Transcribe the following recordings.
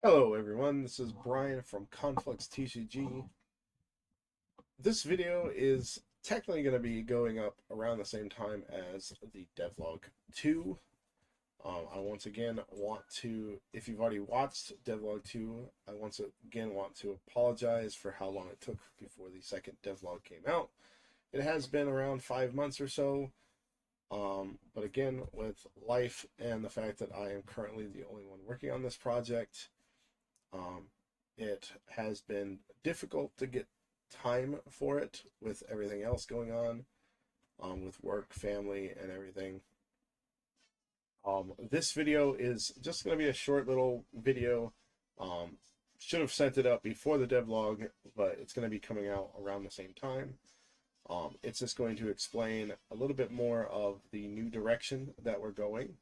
Hello everyone, this is Brian from Conflux TCG. This video is technically going to be going up around the same time as the devlog 2. I once again want to, if you've already watched devlog 2, I once again want to apologize for how long it took before the second devlog came out. It has been around 5 months or so, but again, with life and the fact that I am currently the only one working on this project, um, it has been difficult to get time for it with everything else going on, with work, family, and everything. This video is just going to be a short little video. Um, should have sent it up before the devlog, but it's going to be coming out around the same time. It's just going to explain a little bit more of the new direction that we're going.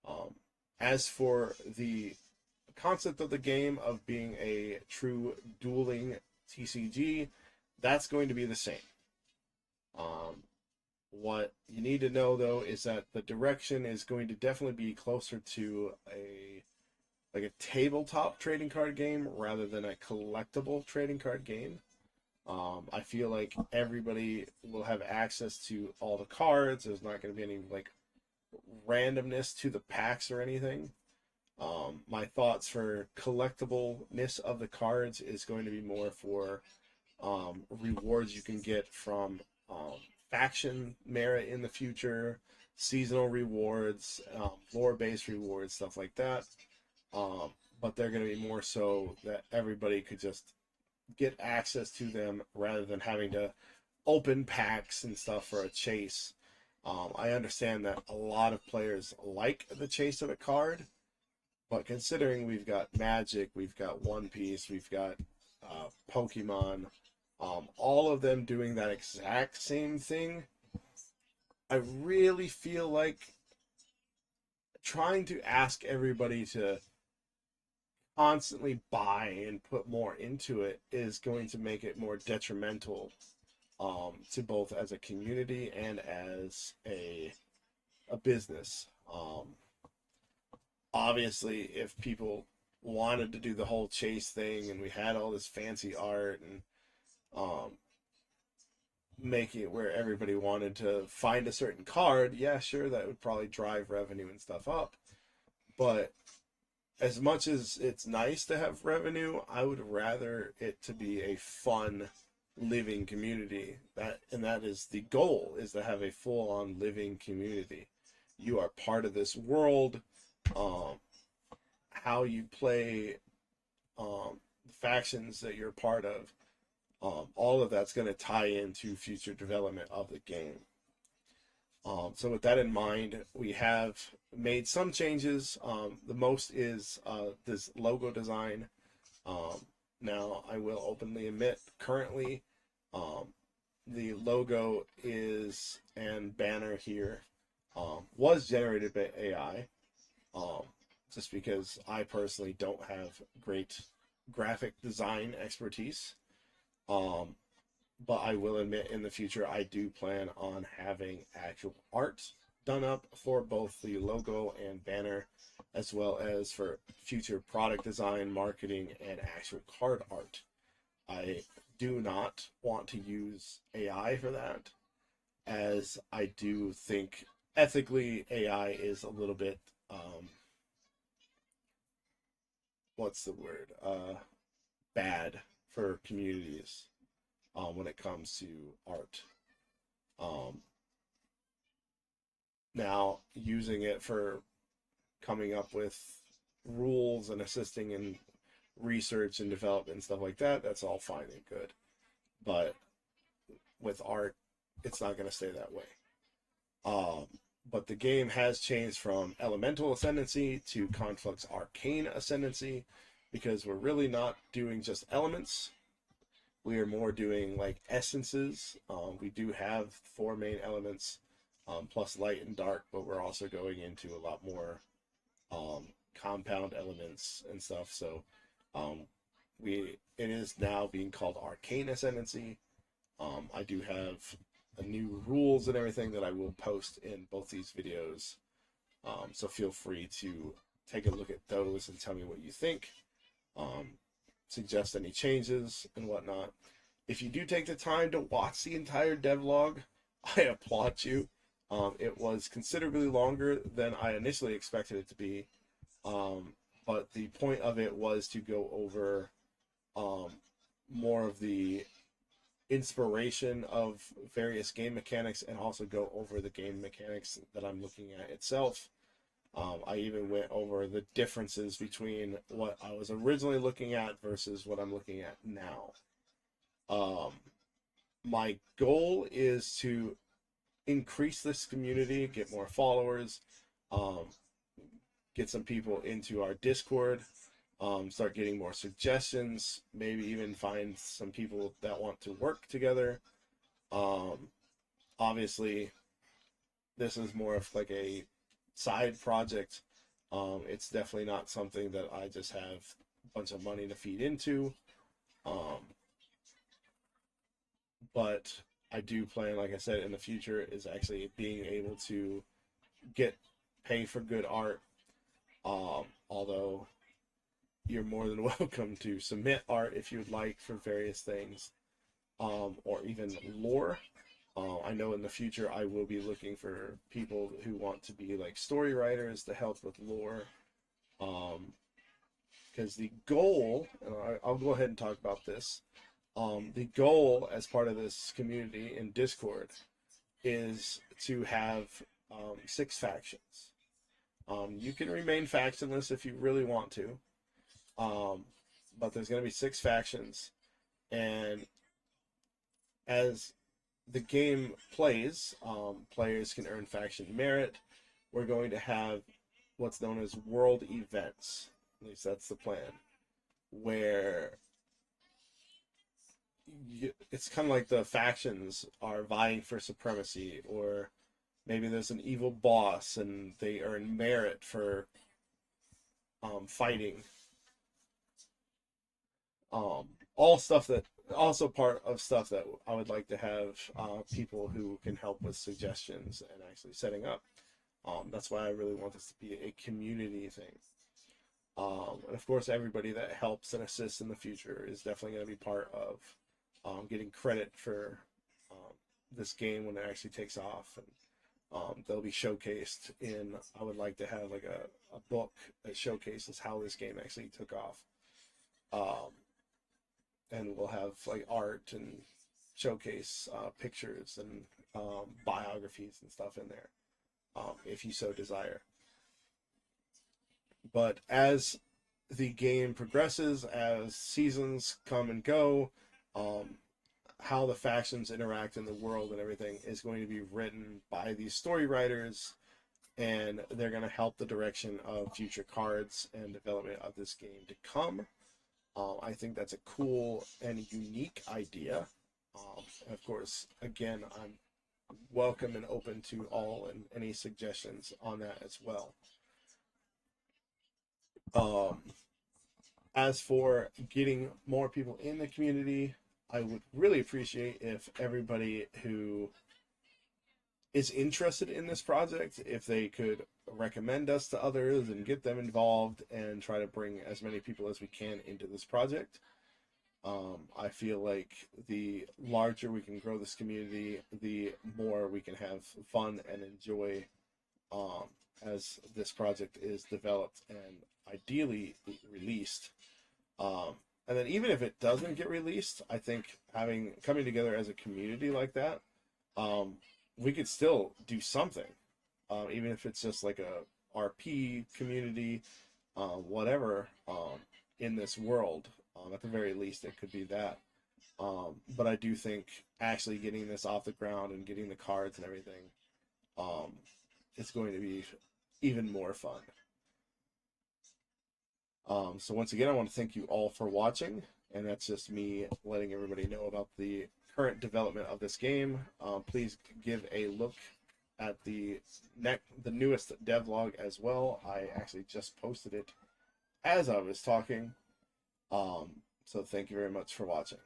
Um, as for the concept of the game of being a true dueling TCG, that's going to be the same. What you need to know though is that the direction is going to definitely be closer to a tabletop trading card game rather than a collectible trading card game. I feel like everybody will have access to all the cards. There's not going to be any like randomness to the packs or anything. My thoughts for collectibleness of the cards is going to be more for rewards you can get from faction merit in the future, seasonal rewards, lore-based rewards, stuff like that. But they're going to be more so that everybody could just get access to them rather than having to open packs and stuff for a chase. I understand that a lot of players like the chase of a card, but considering we've got Magic, we've got One Piece, we've got Pokemon, all of them doing that exact same thing, I really feel like trying to ask everybody to constantly buy and put more into it is going to make it more detrimental to both as a community and as a business. Obviously, if people wanted to do the whole chase thing and we had all this fancy art and um, making it where everybody wanted to find a certain card, yeah, sure, that would probably drive revenue and stuff up. But as much as it's nice to have revenue, I would rather it to be a fun living community. That is the goal, is to have a full on living community. You are part of this world. Um, how you play, the factions that you're part of, all of that's going to tie into future development of the game. So with that in mind, we have made some changes. The most is this logo design. Now, I will openly admit, currently, um, the logo is and banner here was generated by AI. Um, just because I personally don't have great graphic design expertise. Um, but I will admit in the future I do plan on having actual art done up for both the logo and banner, as well as for future product design, marketing, and actual card art. I do not want to use AI for that, as I do think ethically AI is a little bit what's the word? Bad for communities when it comes to art. Um, Now, using it for coming up with rules and assisting in research and development and stuff like that, that's all fine and good. But with art, it's not going to stay that way. Um, but the game has changed from Elemental Ascendancy to Conflux Arcane Ascendancy, because we're really not doing just elements. We are more doing like essences. We do have four main elements, plus light and dark, but we're also going into a lot more compound elements and stuff. So um, it is now being called Arcane Ascendancy. I do have new rules and everything that I will post in both these videos. So feel free to take a look at those and tell me what you think. suggest any changes and whatnot. If you do take the time to watch the entire devlog, I applaud you. It was considerably longer than I initially expected it to be, but the point of it was to go over more of the inspiration of various game mechanics and also go over the game mechanics that I'm looking at itself. I even went over the differences between what I was originally looking at versus what I'm looking at now. My goal is to increase this community, get more followers, get some people into our Discord, start getting more suggestions, maybe even find some people that want to work together. Obviously, this is more of like a side project. It's definitely not something that I just have a bunch of money to feed into. But I do plan, like I said, in the future is actually being able to get paid for good art. Although you're more than welcome to submit art if you would like for various things, or even lore. I know in the future I will be looking for people who want to be like story writers to help with lore. Because the goal, and I'll go ahead and talk about this. The goal as part of this community in Discord is to have 6 factions. You can remain factionless if you really want to, but there's going to be 6 factions, and as the game plays, players can earn faction merit. We're going to have what's known as world events. At least that's the plan, where it's kind of like the factions are vying for supremacy, or maybe there's an evil boss and they earn merit for fighting. All stuff that also part of stuff that I would like to have people who can help with suggestions and actually setting up. That's why I really want this to be a community thing. And of course, everybody that helps and assists in the future is definitely going to be part of getting credit for this game when it actually takes off. And they'll be showcased in, I would like to have like a book that showcases how this game actually took off. And we'll have like art and showcase pictures and biographies and stuff in there, if you so desire. But as the game progresses, as seasons come and go, how the factions interact in the world and everything is going to be written by these story writers, and they're going to help the direction of future cards and development of this game to come. I think that's a cool and unique idea. And of course, again, I'm welcome and open to all and any suggestions on that as well. As for getting more people in the community, I would really appreciate if everybody who is interested in this project, if they could recommend us to others and get them involved and try to bring as many people as we can into this project. I feel like the larger we can grow this community, the more we can have fun and enjoy as this project is developed and ideally released. And then even if it doesn't get released, I think coming together as a community like that, we could still do something, even if it's just like a RP community, whatever, in this world. At the very least, it could be that. But I do think actually getting this off the ground and getting the cards and everything, is going to be even more fun. So once again, I want to thank you all for watching, and that's just me letting everybody know about the current development of this game. Please give a look at the newest devlog as well. I actually just posted it as I was talking. So thank you very much for watching.